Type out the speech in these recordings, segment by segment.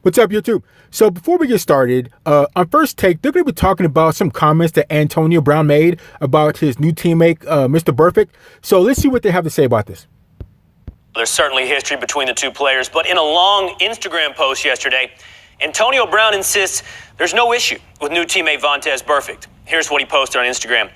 What's up, YouTube? So before we get started, on First Take, they're going to be talking about some comments that Antonio Brown made about his new teammate, Mr. Burfict. So let's see what they have to say about this. There's certainly history between the two players, but in a long Instagram post yesterday, Antonio Brown insists there's no issue with new teammate Vontaze Burfict. Here's what he posted on Instagram.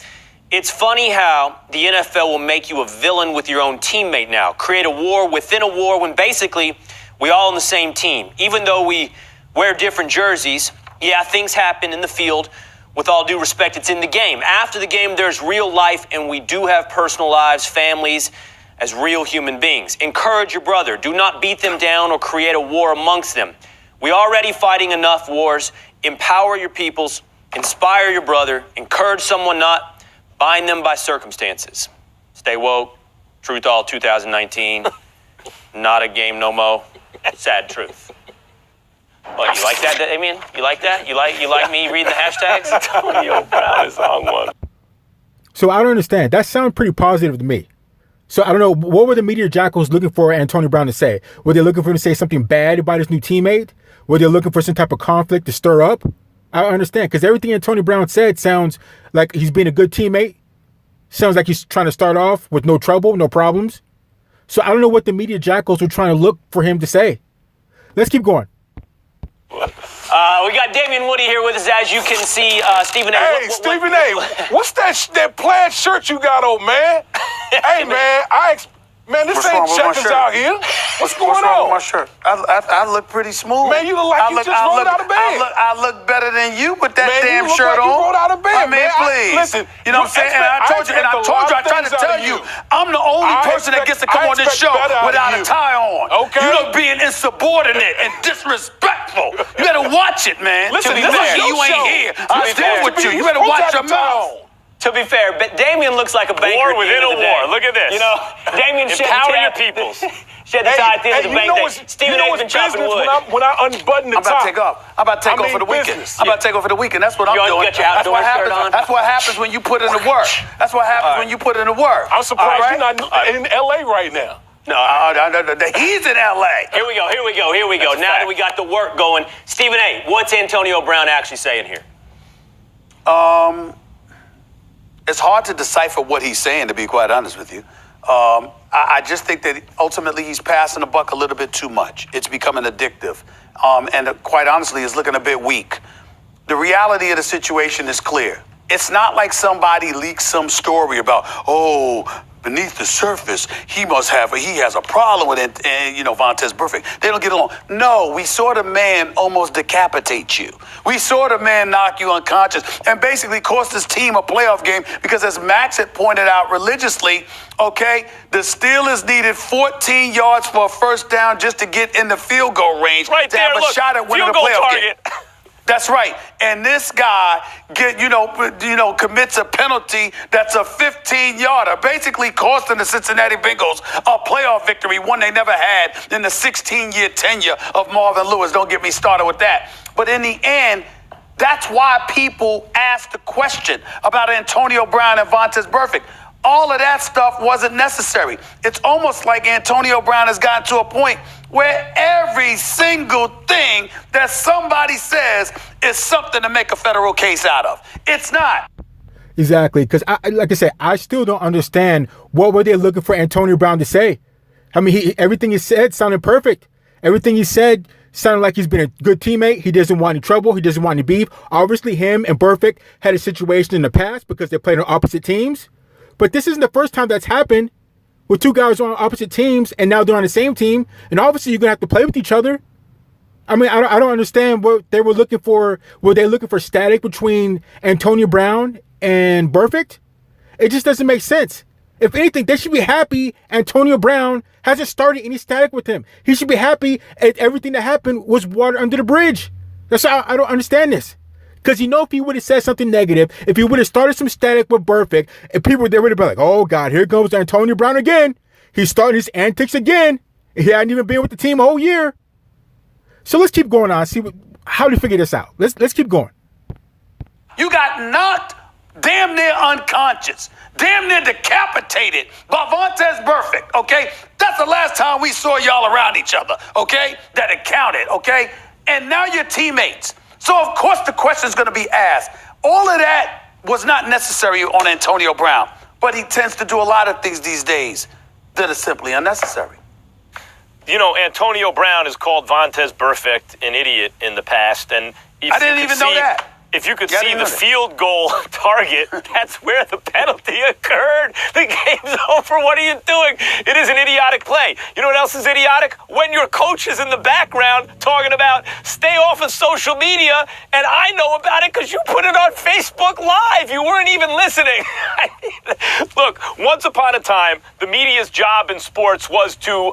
It's funny how the NFL will make you a villain with your own teammate now, create a war within a war when basically we all on the same team. Even though we wear different jerseys, yeah, things happen in the field. With all due respect, it's in the game. After the game, there's real life, and we do have personal lives, families, as real human beings. Encourage your brother. Do not beat them down or create a war amongst them. We already fighting enough wars. Empower your peoples. Inspire your brother. Encourage someone, not bind them by circumstances. Stay woke. Truth All 2019. Not a game no mo. Sad truth. What, you like that, Damien? You like that? You like me reading the hashtags? Antonio Brown is on one. So I don't understand. That sounds pretty positive to me. So I don't know, what were the media Jackals looking for Antonio Brown to say? Were they looking for him to say something bad about his new teammate? Were they looking for some type of conflict to stir up? I don't understand, because everything Antonio Brown said sounds like he's being a good teammate. Sounds like he's trying to start off with no trouble, no problems. So I don't know what the media Jackals were trying to look for him to say. Let's keep going. We got Damian Woody here with us, as you can see. Stephen A. Hey, Stephen A. What's that plaid shirt you got on, man? Hey, man, this ain't Jackals out here. What's going wrong on? with my shirt? I look pretty smooth. Man, you look like you just rolled out of bed. I look better than you with that damn you look shirt like on. You rolled out of bed, man. Please. Listen, you know what I'm saying? And I told you, I tried to tell you, I'm the only person that gets to come on this show without a tie on. Okay. You know, being insubordinate and disrespectful. You better watch it, man. Listen, you this is your ain't show. here. I'm still with you. You better watch your mouth. To be fair, but Damian looks like a banker. War at the within end a of the war. day. Look at this. You know, Damian shed the Empower tie. your peoples. Shed the tie at the end of the bank. Stephen A's been chopping wood. When I unbutton the top. I'm about to take off. I'm about to take off for the weekend. I'm about to take off for the weekend. That's what I'm doing. Got your outdoor shirt on. That's what happens when you put in the work. That's what happens when you put in the work. I'm surprised you're not in L.A. right now. No, he's in L.A. Here we go. Now that we got the work going, Stephen A., what's Antonio Brown actually saying here? It's hard to decipher what he's saying, to be quite honest with you. I just think that ultimately he's passing the buck a little bit too much. It's becoming addictive. And quite honestly, it's looking a bit weak. The reality of the situation is clear. It's not like somebody leaked some story about, beneath the surface, he has a problem with it, and, Vontaze Burfict. They don't get along. No, we saw the man almost decapitate you. We saw the man knock you unconscious and basically cost his team a playoff game because, as Max had pointed out religiously, the Steelers needed 14 yards for a first down just to get in the field goal range to have a shot at winning a playoff game. That's right. And this guy commits a penalty that's a 15-yarder, basically costing the Cincinnati Bengals a playoff victory, one they never had in the 16-year tenure of Marvin Lewis. Don't get me started with that. But in the end, that's why people ask the question about Antonio Brown and Vontaze Burfict. All of that stuff wasn't necessary. It's almost like Antonio Brown has gotten to a point where every single thing that somebody says is something to make a federal case out of. It's not. Exactly, because like I said, I still don't understand what were they looking for Antonio Brown to say. I mean, everything he said sounded perfect. Everything he said sounded like he's been a good teammate. He doesn't want any trouble. He doesn't want any beef. Obviously, him and Burfict had a situation in the past because they played on opposite teams. But this isn't the first time that's happened with two guys on opposite teams and now they're on the same team. And obviously, you're going to have to play with each other. I mean, I don't understand what they were looking for. Were they looking for static between Antonio Brown and Burfict? It just doesn't make sense. If anything, they should be happy Antonio Brown hasn't started any static with him. He should be happy everything that happened was water under the bridge. That's how I don't understand this. Because if he would have said something negative, if he would have started some static with Burfict, and people would have been like, oh, God, here comes Antonio Brown again. He's starting his antics again. He hadn't even been with the team a whole year. So let's keep going on. See how do you figure this out? Let's keep going. You got knocked damn near unconscious, damn near decapitated by Vontaze Burfict, okay? That's the last time we saw y'all around each other, okay? That it counted, okay? and now you're teammates. So, of course, the question is going to be asked. All of that was not necessary on Antonio Brown, but he tends to do a lot of things these days that are simply unnecessary. You know, Antonio Brown has called Vontaze Burfict an idiot in the past, and I didn't even know that. If you could see the field goal target, that's where the penalty occurred. The game's over. What are you doing? It is an idiotic play. You know what else is idiotic? When your coach is in the background talking about stay off of social media, and I know about it because you put it on Facebook Live. You weren't even listening. Look, once upon a time, the media's job in sports was to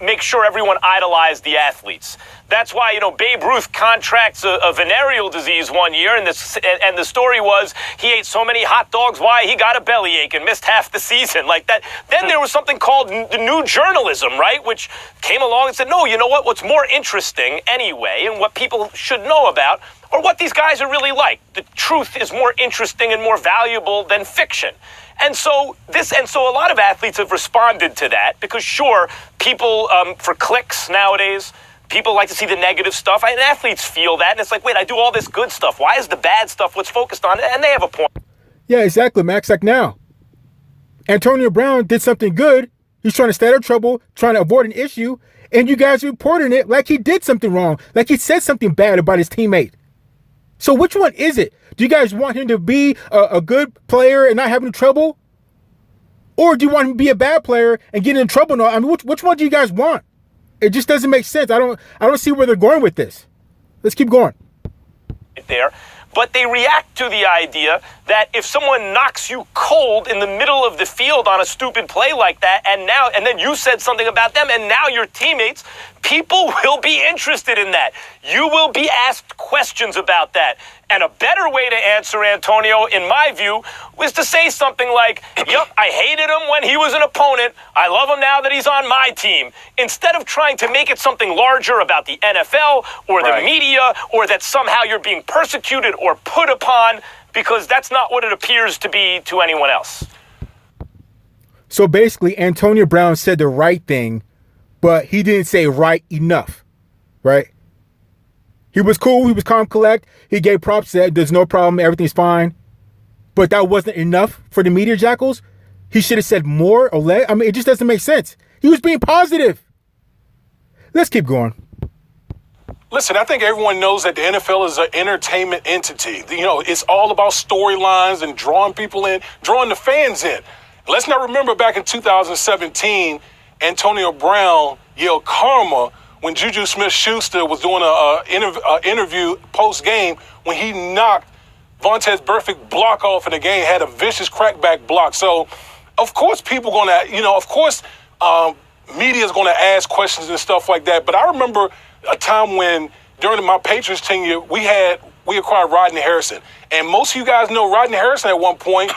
make sure everyone idolized the athletes. That's why, Babe Ruth contracts a venereal disease one year, and the story was he ate so many hot dogs, why he got a bellyache and missed half the season like that. Then there was something called the new journalism, right, which came along and said, no, you know what? What's more interesting anyway, and what people should know about, or what these guys are really like. The truth is more interesting and more valuable than fiction. And so a lot of athletes have responded to that because, sure, people for clicks nowadays. People like to see the negative stuff, and athletes feel that, and it's like, wait, I do all this good stuff. Why is the bad stuff what's focused on? And they have a point. Yeah, exactly, Max. Like now, Antonio Brown did something good. He's trying to stay out of trouble, trying to avoid an issue, and you guys are reporting it like he did something wrong, like he said something bad about his teammate. So which one is it? Do you guys want him to be a good player and not having trouble? Or do you want him to be a bad player and get in trouble? No, I mean, which one do you guys want? It just doesn't make sense. I don't see where they're going with this. Let's keep going. There, but they react to the idea that if someone knocks you cold in the middle of the field on a stupid play like that, and then you said something about them, and now your teammates, people will be interested in that. You will be asked questions about that. And a better way to answer Antonio, in my view, was to say something like, yep, I hated him when he was an opponent. I love him now that he's on my team. Instead of trying to make it something larger about the NFL or the media, or that somehow you're being persecuted or put upon, because that's not what it appears to be to anyone else. So basically, Antonio Brown said the right thing, but he didn't say right enough, right? He was cool. He was calm, collect. He gave props, said there's no problem. Everything's fine. But that wasn't enough for the media Jackals. He should have said more or less. I mean, it just doesn't make sense. He was being positive. Let's keep going. Listen, I think everyone knows that the NFL is an entertainment entity. It's all about storylines and drawing people in, drawing the fans in. Let's not remember back in 2017, Antonio Brown yelled karma when Juju Smith-Schuster was doing an interview post-game when he knocked Vontaze Burfict block off in the game, had a vicious crackback block. So, of course, people going to, media is going to ask questions and stuff like that. But I remember a time when, during my Patriots tenure, we acquired Rodney Harrison. And most of you guys know Rodney Harrison at one point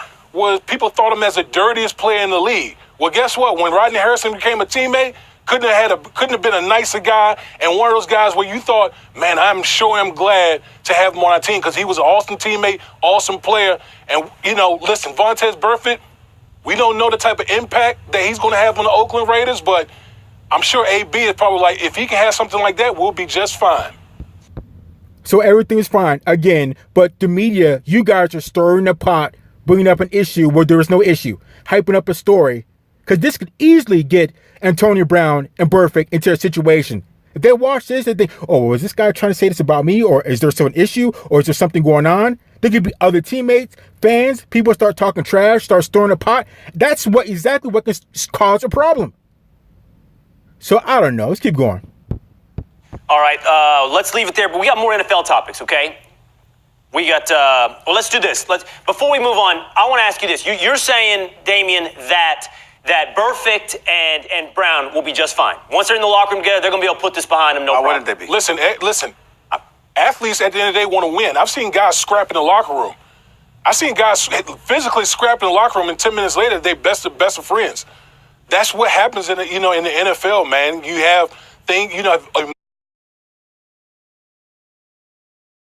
people thought him as the dirtiest player in the league. Well, guess what? When Rodney Harrison became a teammate, couldn't have been a nicer guy, and one of those guys where you thought, man, I'm glad to have him on our team because he was an awesome teammate, awesome player. And, listen, Vontaze Burfict, we don't know the type of impact that he's going to have on the Oakland Raiders, but I'm sure AB is probably like, if he can have something like that, we'll be just fine. So everything is fine, again, but the media, you guys are stirring the pot, bringing up an issue where there is no issue, hyping up a story, because this could easily get Antonio Brown and Burfict into a situation. If they watch this, they think, oh, is this guy trying to say this about me? Or is there still an issue? Or is there something going on? There could be other teammates, fans, people start talking trash, start stirring the pot. That's exactly what can cause a problem. So I don't know. Let's keep going. All right, let's leave it there. But we got more NFL topics, okay? We got, let's do this. Before we move on, I want to ask you this. You're saying, Damian, that Burfict and Brown will be just fine. Once they're in the locker room together, they're going to be able to put this behind them, no problem. Why wouldn't they be? Listen. Athletes at the end of the day want to win. I've seen guys scrap in the locker room. I've seen guys physically scrap in the locker room, and 10 minutes later, they're best of friends. That's what happens in the NFL, man. You have things,